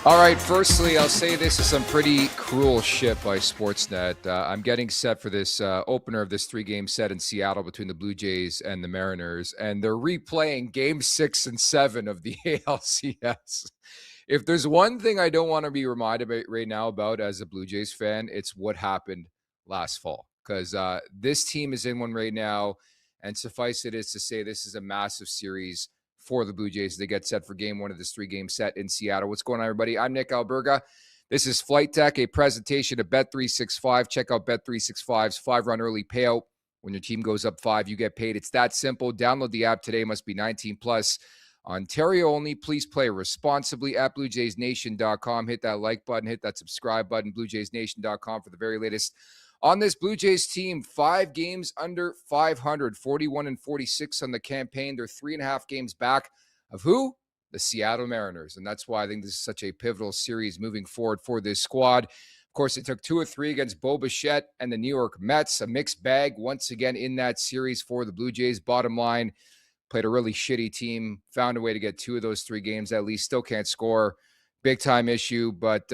All right, firstly, I'll say this is some pretty cruel shit by Sportsnet. I'm getting set for this opener of this 3-game set in Seattle between the Blue Jays and the Mariners, and they're replaying Game 6 and 7 of the ALCS. If there's one thing I don't want to be reminded right now about as a Blue Jays fan, it's what happened last fall. Because this team is in one right now, and suffice it is to say this is a massive series for the Blue Jays. They get set for game 1 of this 3-game set in Seattle. What's going on, everybody? I'm Nick Alberga. This is Flight Deck, a presentation of Bet365. Check out Bet365's 5-run early payout. When your team goes up 5, you get paid. It's that simple. Download the app today. Must be 19 plus. Ontario only. Please play responsibly at BlueJaysNation.com. Hit that like button. Hit that subscribe button. BlueJaysNation.com for the very latest on this Blue Jays team. 5 games under 500, 41-46 on the campaign. They're 3.5 games back of who? The Seattle Mariners. And that's why I think this is such a pivotal series moving forward for this squad. Of course, it took 2 or 3 against Bo Bichette and the New York Mets. A mixed bag once again in that series for the Blue Jays. Bottom line, played a really shitty team, found a way to get 2 of those 3 games at least. Still can't score. Big time issue. But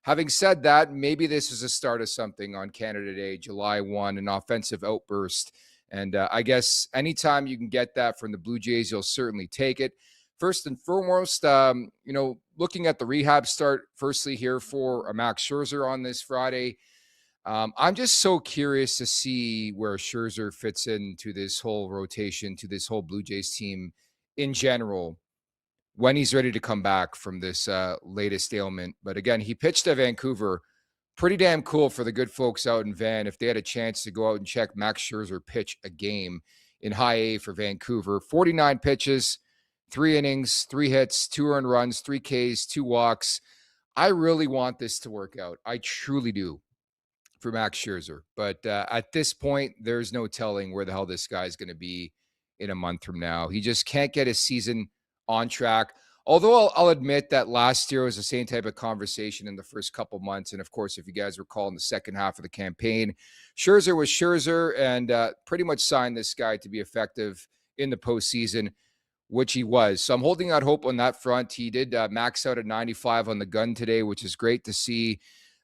having said that, maybe this is a start of something on Canada Day, July 1, an offensive outburst. And I guess anytime you can get that from the Blue Jays, you'll certainly take it. First and foremost, looking at the rehab start, firstly here for Max Scherzer on this Friday. I'm just so curious to see where Scherzer fits into this whole rotation, to this whole Blue Jays team in general, when he's ready to come back from this latest ailment. But again, he pitched at Vancouver. Pretty damn cool for the good folks out in Van if they had a chance to go out and check Max Scherzer pitch a game in high A for Vancouver. 49 pitches, 3 innings, 3 hits, 2 earned runs, 3 Ks, 2 walks. I really want this to work out. I truly do for Max Scherzer. But at this point, there's no telling where the hell this guy is going to be in a month from now. He just can't get his season on track. Although I'll admit that last year was the same type of conversation in the first couple months. And of course, if you guys recall in the second half of the campaign, Scherzer was Scherzer and pretty much signed this guy to be effective in the postseason, which he was. So I'm holding out hope on that front. He did max out at 95 on the gun today, which is great to see.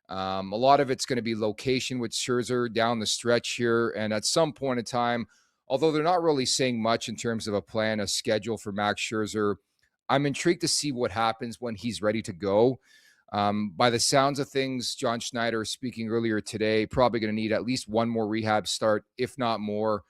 A lot of it's going to be location with Scherzer down the stretch here. And at some point in time, although they're not really saying much in terms of a plan, a schedule for Max Scherzer, I'm intrigued to see what happens when he's ready to go. By the sounds of things, John Schneider speaking earlier today, probably going to need at least 1 more rehab start, if not more.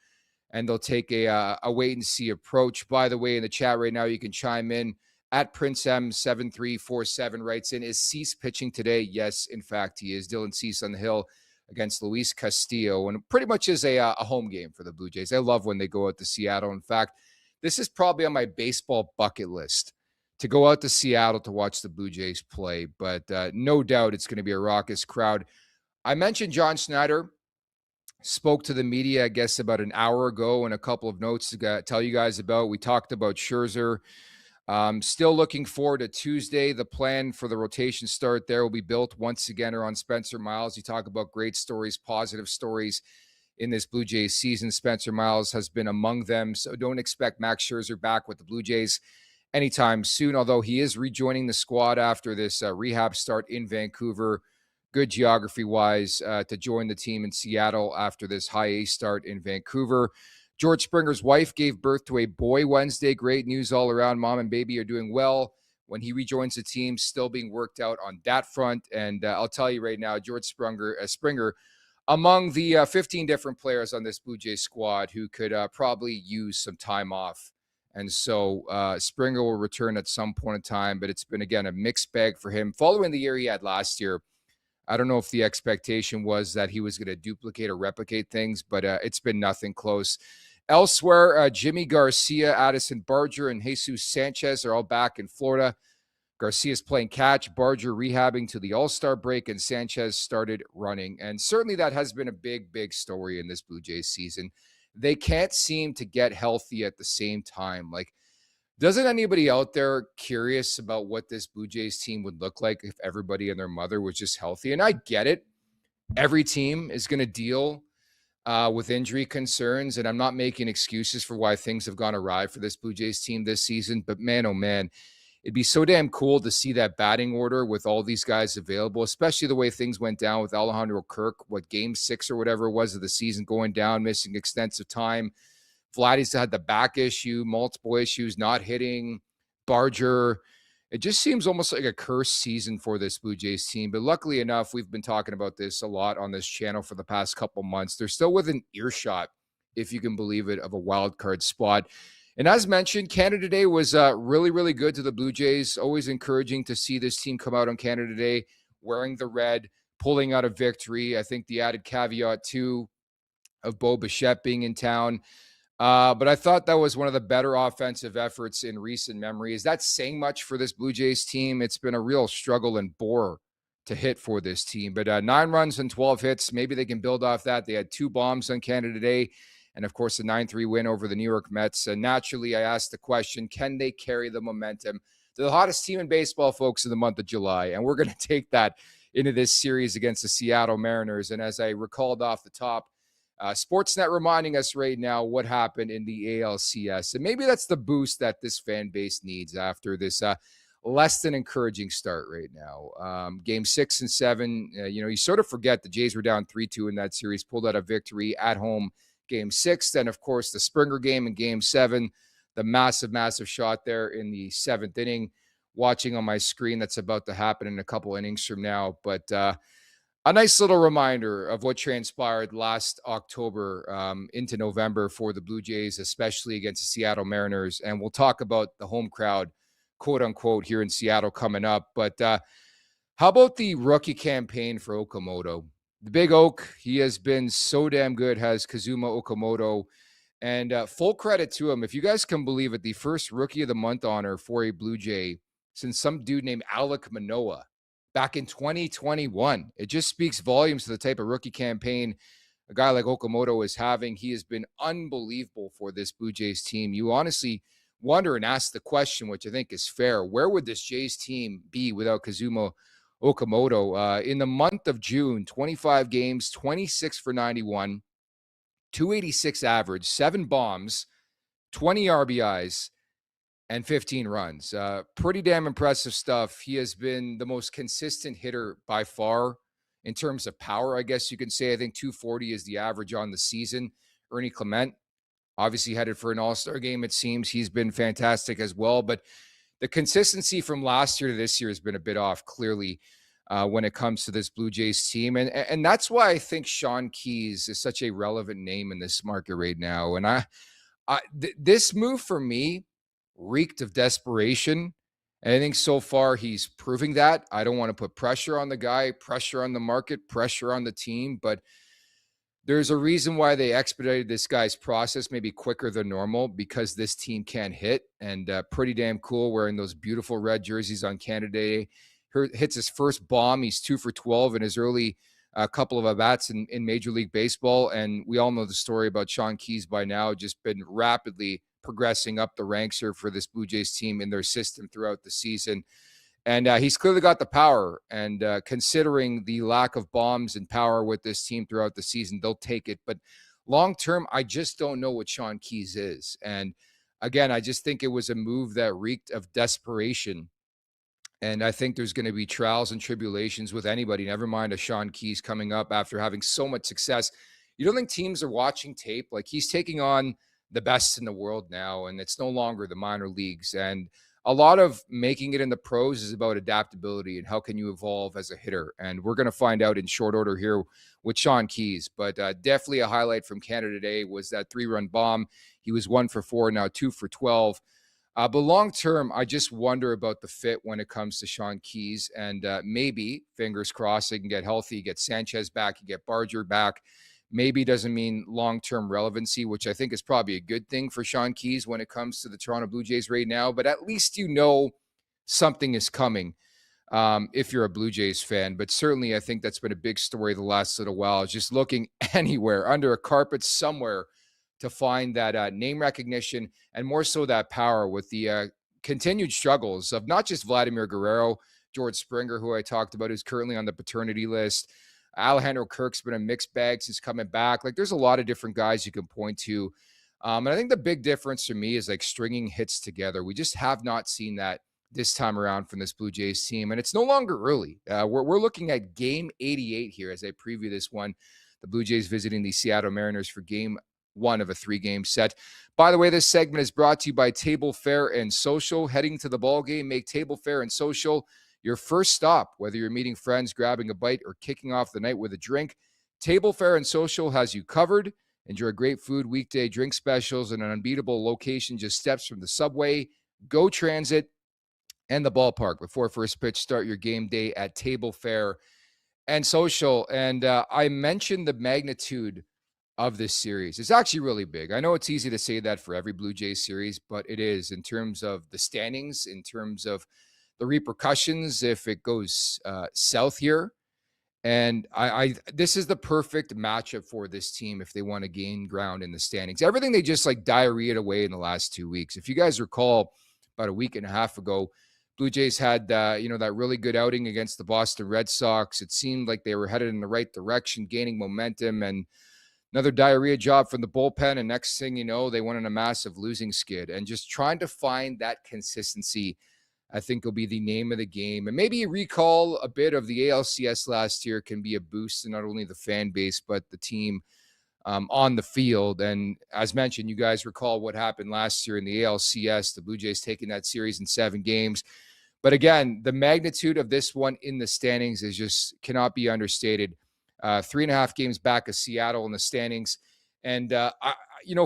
And they'll take a wait and see approach. By the way, in the chat right now, you can chime in. At Prince M7347 writes in, is Cease pitching today? Yes, in fact, he is. Dylan Cease on the hill against Luis Castillo, and pretty much is a home game for the Blue Jays. I love when they go out to Seattle. In fact, this is probably on my baseball bucket list to go out to Seattle to watch the Blue Jays play, but no doubt it's going to be a raucous crowd. I mentioned John Schneider spoke to the media, I guess, about an hour ago, and a couple of notes to tell you guys about. We talked about Scherzer. Still looking forward to Tuesday. The plan for the rotation start there will be built once again around Spencer Miles. You talk about great stories, positive stories in this Blue Jays season. Spencer Miles has been among them, so don't expect Max Scherzer back with the Blue Jays anytime soon, although he is rejoining the squad after this rehab start in Vancouver. Good geography-wise to join the team in Seattle after this high A start in Vancouver. George Springer's wife gave birth to a boy Wednesday. Great news all around. Mom and baby are doing well. When he rejoins the team, still being worked out on that front. And I'll tell you right now, George Springer, among the 15 different players on this Blue Jays squad who could probably use some time off. And so Springer will return at some point in time, but it's been, again, a mixed bag for him. Following the year he had last year, I don't know if the expectation was that he was going to duplicate or replicate things, but it's been nothing close. Elsewhere, Jimmy Garcia, Addison Barger, and Jesus Sanchez are all back in Florida. Garcia's playing catch, Barger rehabbing to the All-Star break, and Sanchez started running. And certainly that has been a big, big story in this Blue Jays season. They can't seem to get healthy at the same time. Like, doesn't anybody out there curious about what this Blue Jays team would look like if everybody and their mother was just healthy? And I get it. Every team is going to deal with injury concerns, and I'm not making excuses for why things have gone awry for this Blue Jays team this season. But man, oh man, it'd be so damn cool to see that batting order with all these guys available, especially the way things went down with Alejandro Kirk, game 6 or whatever it was of the season, going down, missing extensive time. Vladdy's had the back issue, multiple issues, not hitting. Barger. It just seems almost like a cursed season for this Blue Jays team. But luckily enough, we've been talking about this a lot on this channel for the past couple months. They're still within earshot, if you can believe it, of a wild card spot. And as mentioned, Canada Day was really, really good to the Blue Jays. Always encouraging to see this team come out on Canada Day wearing the red, pulling out a victory. I think the added caveat, too, of Bo Bichette being in town. But I thought that was one of the better offensive efforts in recent memory. Is that saying much for this Blue Jays team? It's been a real struggle and bore to hit for this team. But 9 runs and 12 hits, maybe they can build off that. They had 2 bombs on Canada Day, and of course, a 9-3 win over the New York Mets. And naturally, I asked the question, can they carry the momentum? They're the hottest team in baseball, folks, in the month of July. And we're going to take that into this series against the Seattle Mariners. And as I recalled off the top, Sportsnet reminding us right now what happened in the ALCS. And maybe that's the boost that this fan base needs after this less than encouraging start right now. Game 6 and 7, you sort of forget the Jays were down 3-2 in that series, pulled out a victory at home Game 6. Then, of course, the Springer game in Game 7, the massive, massive shot there in the 7th inning. Watching on my screen, that's about to happen in a couple innings from now. But a nice little reminder of what transpired last October into November for the Blue Jays, especially against the Seattle Mariners. And we'll talk about the home crowd, quote unquote, here in Seattle coming up. But how about the rookie campaign for Okamoto? The Big Oak, he has been so damn good, has Kazuma Okamoto. And full credit to him. If you guys can believe it, the first Rookie of the Month honor for a Blue Jay since some dude named Alek Manoah back in 2021. It just speaks volumes to the type of rookie campaign a guy like Okamoto is having. He has been unbelievable for this Blue Jays team. You honestly wonder and ask the question, which I think is fair, where would this Jays team be without Kazuma Okamoto? In the month of June, 25 games, 26 for 91, 286 average, 7 bombs, 20 RBIs, and 15 runs. Pretty damn impressive stuff. He has been the most consistent hitter by far in terms of power, I guess you can say. I think 240 is the average on the season. Ernie Clement, obviously headed for an all-star game, it seems. He's been fantastic as well. But the consistency from last year to this year has been a bit off, clearly, when it comes to this Blue Jays team. And that's why I think Sean Keyes is such a relevant name in this market right now. And this move for me reeked of desperation. And I think so far he's proving that. I don't want to put pressure on the guy, pressure on the market, pressure on the team, but there's a reason why they expedited this guy's process maybe quicker than normal, because this team can hit. And pretty damn cool wearing those beautiful red jerseys on Canada Day. Hits his first bomb. He's 2 for 12 in his early couple of at-bats in Major League Baseball. And we all know the story about Sean Keyes by now, just been rapidly progressing up the ranks here for this Blue Jays team in their system throughout the season. And he's clearly got the power. And considering the lack of bombs and power with this team throughout the season, they'll take it. But long-term, I just don't know what Sean Keyes is. And again, I just think it was a move that reeked of desperation. And I think there's going to be trials and tribulations with anybody, never mind a Sean Keyes coming up after having so much success. You don't think teams are watching tape? Like, he's taking on the best in the world now, and it's no longer the minor leagues. And a lot of making it in the pros is about adaptability and how can you evolve as a hitter. And we're going to find out in short order here with Sean Keyes. But definitely a highlight from Canada Day was that 3-run bomb. He was 1 for 4, now 2 for 12. But long-term, I just wonder about the fit when it comes to Sean Keyes. And maybe, fingers crossed, they can get healthy, get Sanchez back, you get Barger back. Maybe doesn't mean long-term relevancy, which I think is probably a good thing for Sean Keyes when it comes to the Toronto Blue Jays right now. But at least you know something is coming if you're a Blue Jays fan. But certainly I think that's been a big story the last little while, just looking anywhere, under a carpet somewhere, to find that name recognition and more so that power with the continued struggles of not just Vladimir Guerrero, George Springer, who I talked about, who's currently on the paternity list. Alejandro Kirk's been a mixed bag since coming back. Like, there's a lot of different guys you can point to. And I think the big difference for me is like stringing hits together. We just have not seen that this time around from this Blue Jays team. And it's no longer early. We're looking at game 88 here as I preview this one. The Blue Jays visiting the Seattle Mariners for game 1 of a 3-game set. By the way, this segment is brought to you by Table Fare and Social. Heading to the ball game, make Table Fare and Social your first stop, whether you're meeting friends, grabbing a bite, or kicking off the night with a drink. Table Fare and Social has you covered. Enjoy great food, weekday drink specials, and an unbeatable location just steps from the subway, GO Transit, and the ballpark. Before first pitch, start your game day at Table Fare and Social. And I mentioned the magnitude of this series. It's actually really big. I know it's easy to say that for every Blue Jays series, but it is in terms of the standings, in terms of the repercussions if it goes south here. And this is the perfect matchup for this team if they want to gain ground in the standings. Everything they just like diarrheaed away in the last 2 weeks. If you guys recall, about a week and a half ago, Blue Jays had that really good outing against the Boston Red Sox. It seemed like they were headed in the right direction, gaining momentum, and another diarrhea job from the bullpen. And next thing you know, they went on a massive losing skid. And just trying to find that consistency, I think, will be the name of the game. And maybe recall a bit of the ALCS last year can be a boost to not only the fan base, but the team on the field. And as mentioned, you guys recall what happened last year in the ALCS, the Blue Jays taking that series in 7 games. But again, the magnitude of this one in the standings is just cannot be understated. 3.5 games back of Seattle in the standings. And,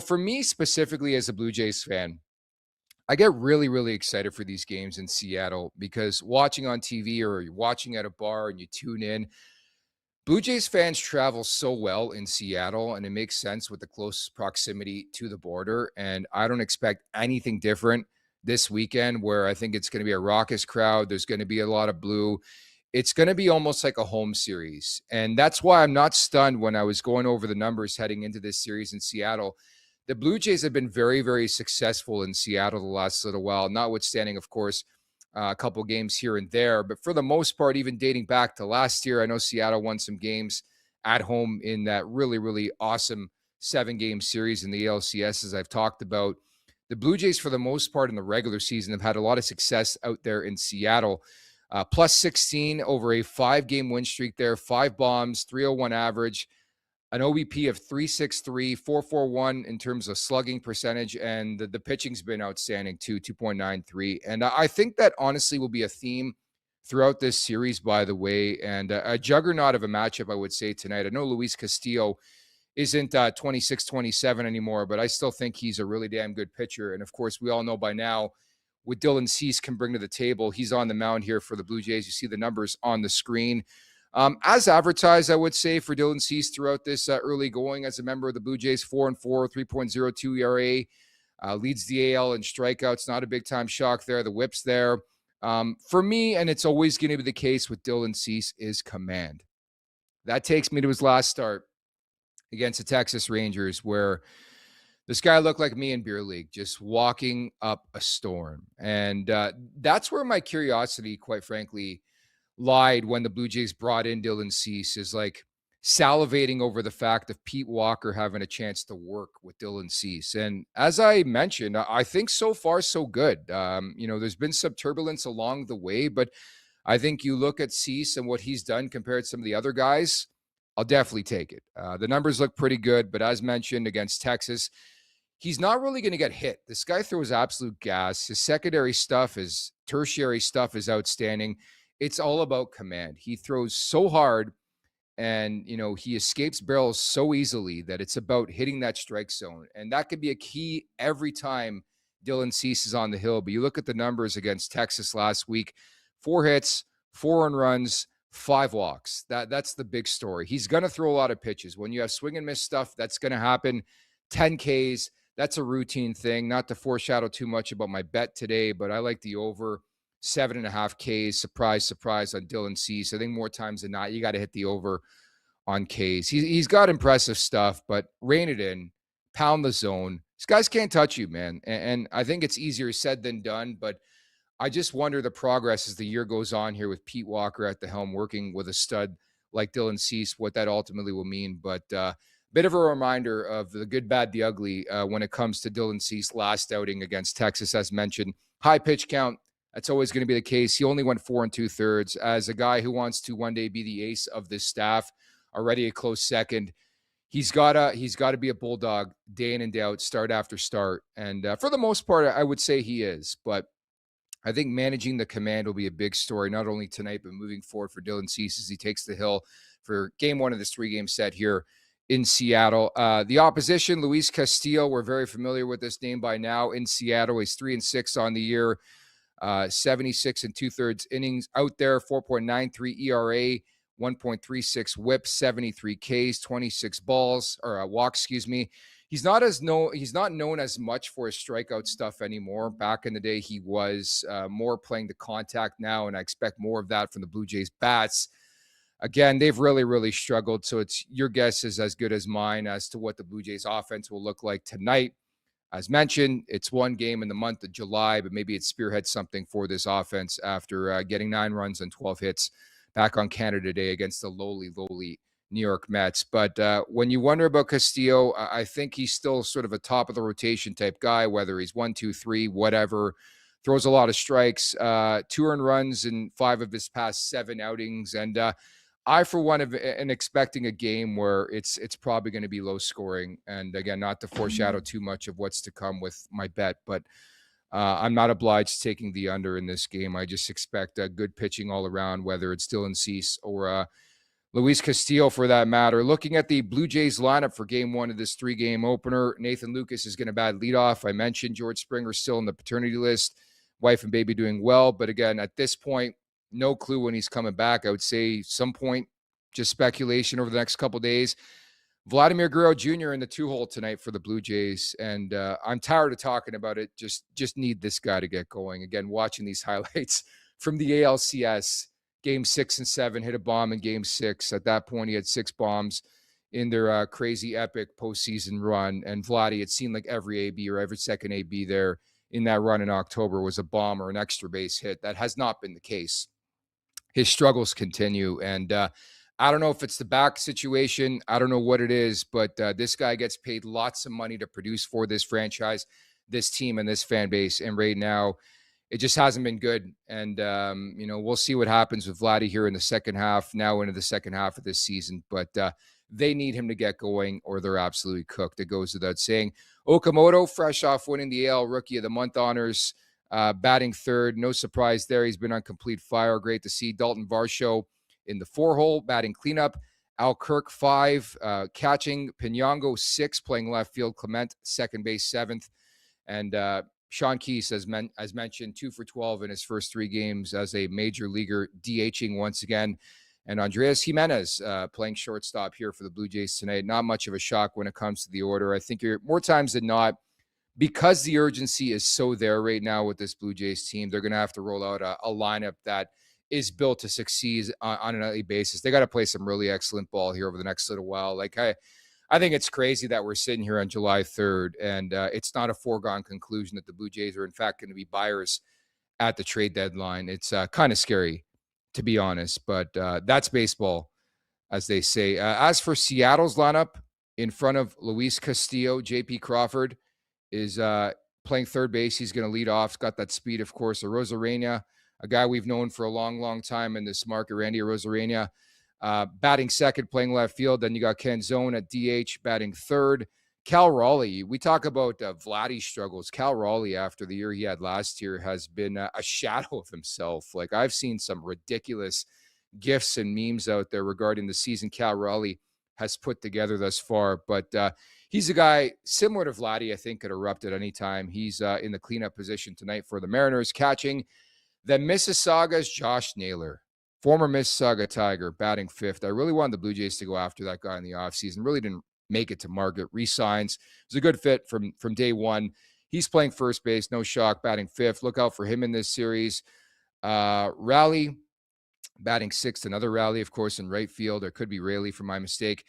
for me specifically as a Blue Jays fan, I get really, really excited for these games in Seattle because watching on TV or you're watching at a bar and you tune in, Blue Jays fans travel so well in Seattle, and it makes sense with the close proximity to the border. And I don't expect anything different this weekend, where I think it's going to be a raucous crowd. There's going to be a lot of blue. It's going to be almost like a home series. And that's why I'm not stunned when I was going over the numbers heading into this series in Seattle. The Blue Jays have been very, very successful in Seattle the last little while, notwithstanding, of course, a couple games here and there. But for the most part, even dating back to last year, I know Seattle won some games at home in that really, really awesome 7-game series in the ALCS, as I've talked about. The Blue Jays, for the most part in the regular season, have had a lot of success out there in Seattle. Plus 16 over a 5-game win streak there, 5 bombs, 301 average, an OBP of 363, 441 in terms of slugging percentage, and the pitching's been outstanding too, 2.93. And I think that honestly will be a theme throughout this series, by the way, and a juggernaut of a matchup, I would say, tonight. I know Luis Castillo isn't 26-27 anymore, but I still think he's a really damn good pitcher. And of course, we all know by now what Dylan Cease can bring to the table. He's on the mound here for the Blue Jays. You see the numbers on the screen. As advertised, I would say, for Dylan Cease throughout this early going as a member of the Blue Jays, 4-4, 3.02 ERA, leads the AL in strikeouts. Not a big-time shock there. The whip's there. For me, and it's always going to be the case with Dylan Cease, is command. That takes me to his last start against the Texas Rangers, where this guy looked like me in beer league, just walking up a storm. And that's where my curiosity, quite frankly, lied when the Blue Jays brought in Dylan Cease, is like salivating over the fact of Pete Walker having a chance to work with Dylan Cease. And as I mentioned, I think so far so good. There's been some turbulence along the way, but I think you look at Cease and what he's done compared to some of the other guys, I'll definitely take it. The numbers look pretty good, but as mentioned against Texas, he's not really going to get hit. This guy throws absolute gas. His secondary stuff, his tertiary stuff is outstanding. It's all about command. He throws so hard and, he escapes barrels so easily that it's about hitting that strike zone. And that could be a key every time Dylan Cease is on the hill. But you look at the numbers against Texas last week, 4 hits, 4 earned runs, 5 walks. That's the big story. He's going to throw a lot of pitches. When you have swing and miss stuff, that's going to happen. 10 Ks, that's a routine thing. Not to foreshadow too much about my bet today, but I like the over 7.5 Ks. Surprise on Dylan Cease. I think more times than not, you got to hit the over on Ks. He's got impressive stuff, but rein it in, pound the zone. These guys can't touch you, man. And I think it's easier said than done, but I just wonder the progress as the year goes on here with Pete Walker at the helm, working with a stud like Dylan Cease, what that ultimately will mean. But bit of a reminder of the good, bad, the ugly when it comes to Dylan Cease last outing against Texas, as mentioned. High pitch count, That's always going to be the case. He only went 4 2/3. As a guy who wants to one day be the ace of this staff, already a close second, he's gotta be a bulldog day in and day out, start after start. And for the most part, I would say he is. But I think managing the command will be a big story, not only tonight, but moving forward for Dylan Cease as he takes the hill for game one of this 3-game set here in Seattle. The opposition, Luis Castillo, we're very familiar with this name by now in Seattle. He's 3-6 on the year, 76 2/3 innings out there, 4.93 ERA, 1.36 whip, 73 Ks, 26 balls, or walks, excuse me. He's not known as much for his strikeout stuff anymore. Back in the day, he was more playing the contact now, and I expect more of that from the Blue Jays bats. Again, they've really, really struggled, so it's your guess is as good as mine as to what the Blue Jays offense will look like tonight. As mentioned, it's one game in the month of July, but maybe it spearheads something for this offense after getting 9 runs and 12 hits back on Canada Day against the lowly New York Mets. But when you wonder about Castillo, I think he's still sort of a top of the rotation type guy, whether he's 1, 2, 3, whatever. Throws a lot of strikes, 2 earned runs in 5 of his past 7 outings. And I, for one, am expecting a game where it's probably going to be low scoring. And again, not to foreshadow too much of what's to come with my bet, but I'm not obliged to taking the under in this game. I just expect good pitching all around, whether it's Dylan Cease or Luis Castillo for that matter. Looking at the Blue Jays lineup for game one of this 3-game opener, Nathan Lucas is going to bat leadoff. I mentioned George Springer still on the paternity list, wife and baby doing well. But again, at this point, no clue when he's coming back. I would say some point, just speculation over the next couple of days. Vladimir Guerrero Jr. in the 2-hole tonight for the Blue Jays. And I'm tired of talking about it. Just need this guy to get going. Again, watching these highlights from the ALCS, Game 6 and 7, hit a bomb in Game 6. At that point, he had 6 bombs in their crazy, epic postseason run. And Vladdy, it seemed like every AB or every second AB there in that run in October was a bomb or an extra base hit. That has not been the case. His struggles continue. And I don't know if it's the back situation. I don't know what it is, but this guy gets paid lots of money to produce for this franchise, this team, and this fan base. And right now, it just hasn't been good. And, we'll see what happens with Vladdy here in the second half, now into the second half of this season. But they need him to get going or they're absolutely cooked. It goes without saying. Okamoto, fresh off winning the AL Rookie of the Month honors, batting third. No surprise there. He's been on complete fire. Great to see. Dalton Varsho in the 4-hole, batting cleanup. Al Kirk, 5. Catching. Pinyango, 6. Playing left field. Clement, second base, 7th. And Sean Keese, as mentioned, 2 for 12 in his first 3 games as a major leaguer, DHing once again. And Andreas Jimenez playing shortstop here for the Blue Jays tonight. Not much of a shock when it comes to the order. I think you're more times than not, because the urgency is so there right now with this Blue Jays team, they're going to have to roll out a lineup that is built to succeed on a nightly basis. They got to play some really excellent ball here over the next little while. Like I think it's crazy that we're sitting here on July 3rd, and it's not a foregone conclusion that the Blue Jays are in fact going to be buyers at the trade deadline. It's kind of scary, to be honest, but that's baseball, as they say. As for Seattle's lineup, in front of Luis Castillo, JP Crawford is playing third base. He's going to lead off. He's got that speed, of course. Arozarena, a guy we've known for a long, long time in this market, Randy Arozarena, batting second, playing left field. Then you got Ken Zone at DH, batting third. Cal Raleigh, we talk about Vladdy's struggles. Cal Raleigh, after the year he had last year, has been a shadow of himself. Like, I've seen some ridiculous GIFs and memes out there regarding the season Cal Raleigh has put together thus far. But he's a guy similar to Vladdy, I think, could erupt at any time. He's in the cleanup position tonight for the Mariners, catching. Then Mississauga's Josh Naylor, former Mississauga Tiger, batting fifth. I really wanted the Blue Jays to go after that guy in the offseason. Really didn't make it to market. Resigns. It was a good fit from day one. He's playing first base. No shock, batting fifth. Look out for him in this series. Raleigh, batting sixth. Another Raleigh, of course, in right field. Or could be Raleigh for my mistake.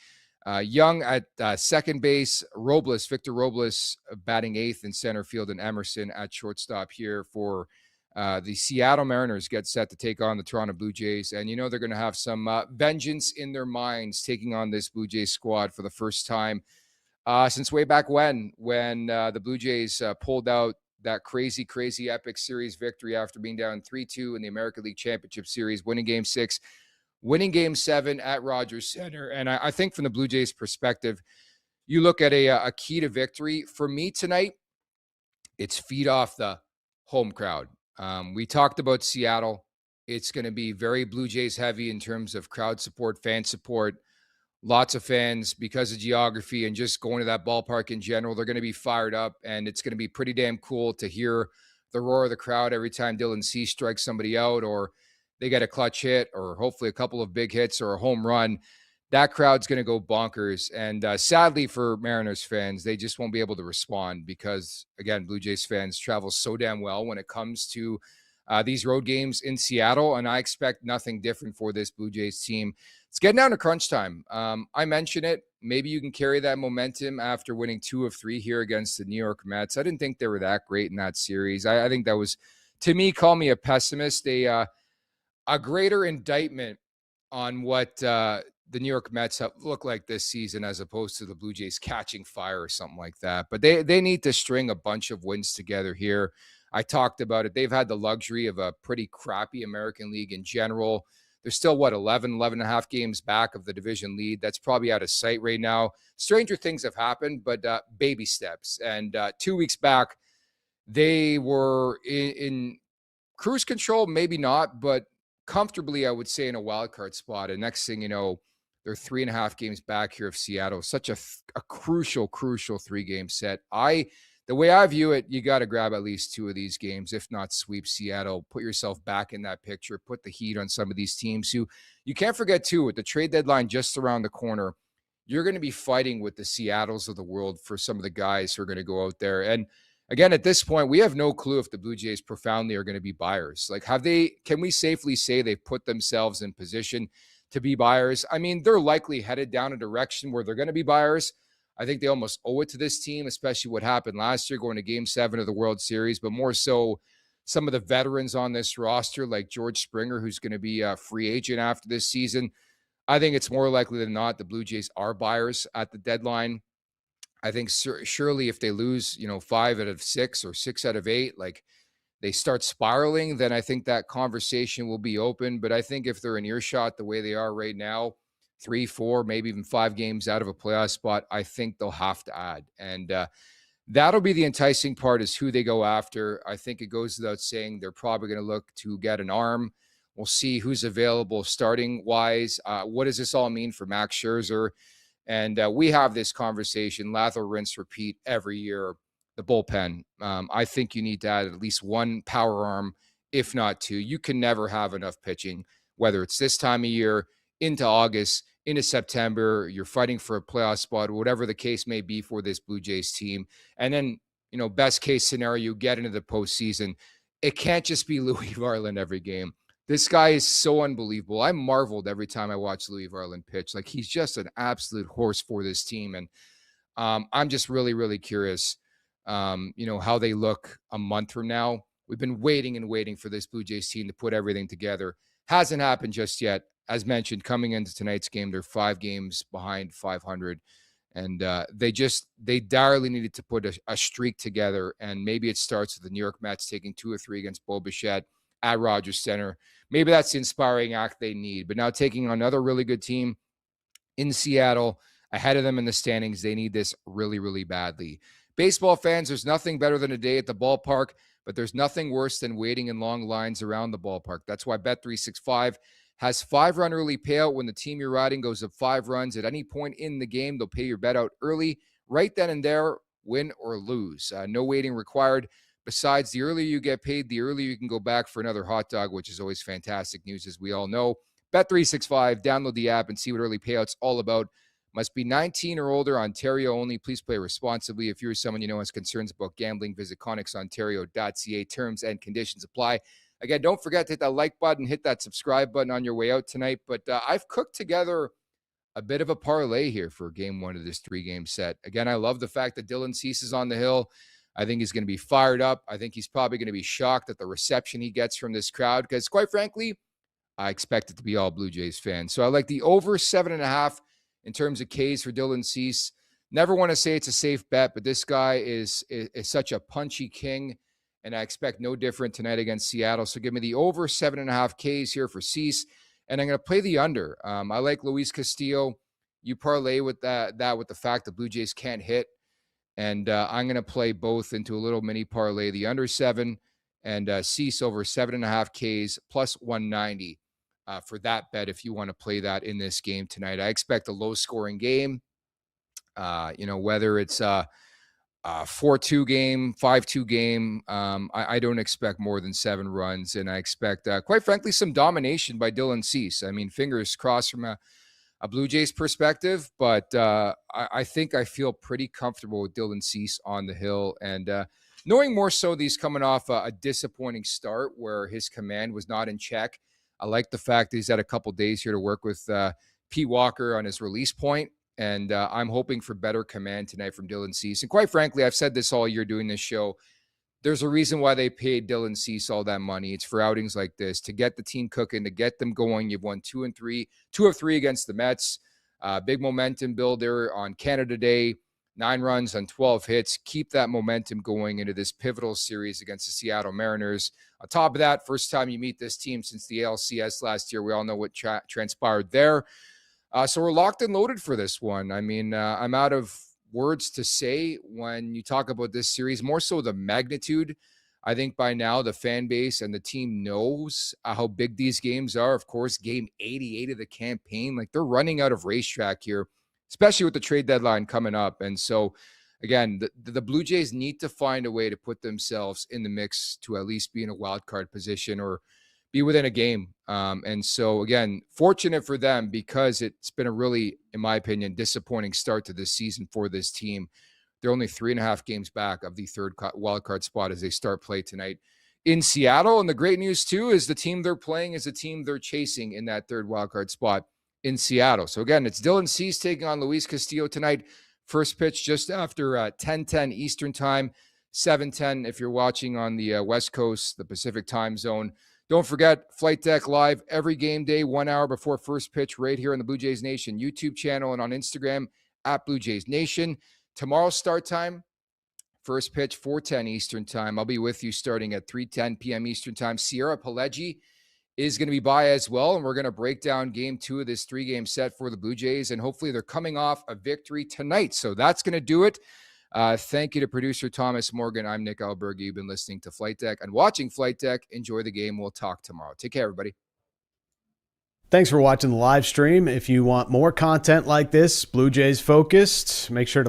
Young at second base. Victor Robles, batting eighth in center field. And Emerson at shortstop here for the Seattle Mariners. Get set to take on the Toronto Blue Jays. And they're going to have some vengeance in their minds taking on this Blue Jays squad for the first time since way back when the Blue Jays pulled out that crazy, crazy epic series victory after being down 3-2 in the American League Championship Series, winning Game 6, winning Game 7 at Rogers Center. And I think from the Blue Jays' perspective, you look at a key to victory. For me tonight, it's feed off the home crowd. We talked about Seattle. It's going to be very Blue Jays heavy in terms of crowd support, fan support. Lots of fans because of geography and just going to that ballpark in general. They're going to be fired up, and it's going to be pretty damn cool to hear the roar of the crowd every time Dylan Cease strikes somebody out, or they get a clutch hit, or hopefully a couple of big hits or a home run. That crowd's going to go bonkers. And sadly for Mariners fans, they just won't be able to respond because, again, Blue Jays fans travel so damn well when it comes to these road games in Seattle. And I expect nothing different for this Blue Jays team. It's getting down to crunch time. I mentioned it. Maybe you can carry that momentum after winning 2 of 3 here against the New York Mets. I didn't think they were that great in that series. I think that was, to me, call me a pessimist, a greater indictment on what the New York Mets have looked like this season as opposed to the Blue Jays catching fire or something like that. But they need to string a bunch of wins together here. I talked about it. They've had the luxury of a pretty crappy American League in general. They're still, 11 and a half games back of the division lead. That's probably out of sight right now. Stranger things have happened, but baby steps. And 2 weeks back, they were in cruise control, maybe not, but comfortably, I would say, in a wild card spot. And next thing you know, they're 3.5 games back here of Seattle. Such a crucial 3-game set. The way I view it, you got to grab at least 2 of these games, if not sweep Seattle. Put yourself back in that picture. Put the heat on some of these teams who you can't forget, too, with the trade deadline just around the corner, you're going to be fighting with the Seattles of the world for some of the guys who are going to go out there. And again, at this point, we have no clue if the Blue Jays profoundly are going to be buyers. Like, can we safely say they've put themselves in position to be buyers? I mean, they're likely headed down a direction where they're going to be buyers. I think they almost owe it to this team, especially what happened last year going to Game 7 of the World Series, but more so some of the veterans on this roster like George Springer, who's going to be a free agent after this season. I think it's more likely than not the Blue Jays are buyers at the deadline. I think surely if they lose, 5 out of 6 or 6 out of 8, like they start spiraling, then I think that conversation will be open. But I think if they're in earshot the way they are right now, 3, 4, maybe even 5 games out of a playoff spot, I think they'll have to add. And that'll be the enticing part, is who they go after. I think it goes without saying they're probably going to look to get an arm. We'll see who's available starting wise. What does this all mean for Max Scherzer? And we have this conversation, lather, rinse, repeat every year. The bullpen. I think you need to add at least 1 power arm, if not 2. You can never have enough pitching, whether it's this time of year, into August, into September, you're fighting for a playoff spot, whatever the case may be for this Blue Jays team. And then, best case scenario, you get into the postseason. It can't just be Louis Varland every game. This guy is so unbelievable. I marveled every time I watched Louis Varland pitch. Like, he's just an absolute horse for this team. And I'm just really, really curious, how they look a month from now. We've been waiting and waiting for this Blue Jays team to put everything together. Hasn't happened just yet. As mentioned, coming into tonight's game, they're 5 games behind 500. And they direly needed to put a streak together. And maybe it starts with the New York Mets taking 2 or 3 against Bo Bichette at Rogers Center. Maybe that's the inspiring act they need. But now taking on another really good team in Seattle, ahead of them in the standings, they need this really, really badly. Baseball fans, there's nothing better than a day at the ballpark, but there's nothing worse than waiting in long lines around the ballpark. That's why Bet365 has 5-run early payout when the team you're riding goes up 5 runs at any point in the game. They'll pay your bet out early, right then and there, win or lose. No waiting required. Besides, the earlier you get paid, the earlier you can go back for another hot dog, which is always fantastic news, as we all know. Bet365, download the app and see what early payout's all about. Must be 19 or older, Ontario only. Please play responsibly. If you're someone you know has concerns about gambling, visit connexontario.ca. Terms and conditions apply. Again, don't forget to hit that like button, hit that subscribe button on your way out tonight. But I've cooked together a bit of a parlay here for game 1 of this 3-game set. Again, I love the fact that Dylan Cease is on the hill. I think he's going to be fired up. I think he's probably going to be shocked at the reception he gets from this crowd because, quite frankly, I expect it to be all Blue Jays fans. So I like the over 7.5 in terms of Ks for Dylan Cease. Never want to say it's a safe bet, but this guy is such a punchy king. and I expect no different tonight against Seattle. So give me the over 7.5 Ks here for Cease, and I'm going to play the under. I like Luis Castillo. You parlay with that with the fact the Blue Jays can't hit, and I'm going to play both into a little mini parlay, the under 7 and Cease over 7.5 Ks plus 190 for that bet if you want to play that in this game tonight. I expect a low-scoring game. Whether it's 4-2 game, 5-2 game. I don't expect more than 7 runs, and I expect, quite frankly, some domination by Dylan Cease. I mean, fingers crossed from a Blue Jays perspective, but I think I feel pretty comfortable with Dylan Cease on the hill, and knowing more so that he's coming off a disappointing start where his command was not in check. I like the fact that he's had a couple days here to work with Pete Walker on his release point. And I'm hoping for better command tonight from Dylan Cease. And quite frankly, I've said this all year doing this show. There's a reason why they paid Dylan Cease all that money. It's for outings like this, to get the team cooking, to get them going. You've won 2 of 3 against the Mets. Big momentum builder on Canada Day. 9 runs on 12 hits. Keep that momentum going into this pivotal series against the Seattle Mariners. On top of that, first time you meet this team since the ALCS last year. We all know what transpired there. So we're locked and loaded for this one. I mean, I'm out of words to say when you talk about this series, more so the magnitude. I think by now the fan base and the team knows how big these games are. Of course, game 88 of the campaign, like they're running out of racetrack here, especially with the trade deadline coming up. And so, again, the Blue Jays need to find a way to put themselves in the mix to at least be in a wild card position or be within a game. And so, again, fortunate for them because it's been a really, in my opinion, disappointing start to this season for this team. They're only 3.5 games back of the third wildcard spot as they start play tonight in Seattle. And the great news, too, is the team they're playing is a team they're chasing in that third wildcard spot in Seattle. So, again, it's Dylan Cease taking on Luis Castillo tonight. First pitch just after 10:10 Eastern time, 7:10 if you're watching on the West Coast, the Pacific time zone. Don't forget, Flight Deck Live every game day, 1 hour before first pitch right here on the Blue Jays Nation YouTube channel and on Instagram at Blue Jays Nation. Tomorrow's start time, first pitch, 4:10 Eastern time. I'll be with you starting at 3:10 p.m. Eastern time. Sierra Pelleggi is going to be by as well, and we're going to break down game 2 of this 3-game set for the Blue Jays, and hopefully they're coming off a victory tonight. So that's going to do it. Thank you to producer Thomas Morgan. I'm Nick Alberga. You've been listening to Flight Deck and watching Flight Deck. Enjoy the game. We'll talk tomorrow. Take care, everybody. Thanks for watching the live stream. If you want more content like this, Blue Jays focused, make sure to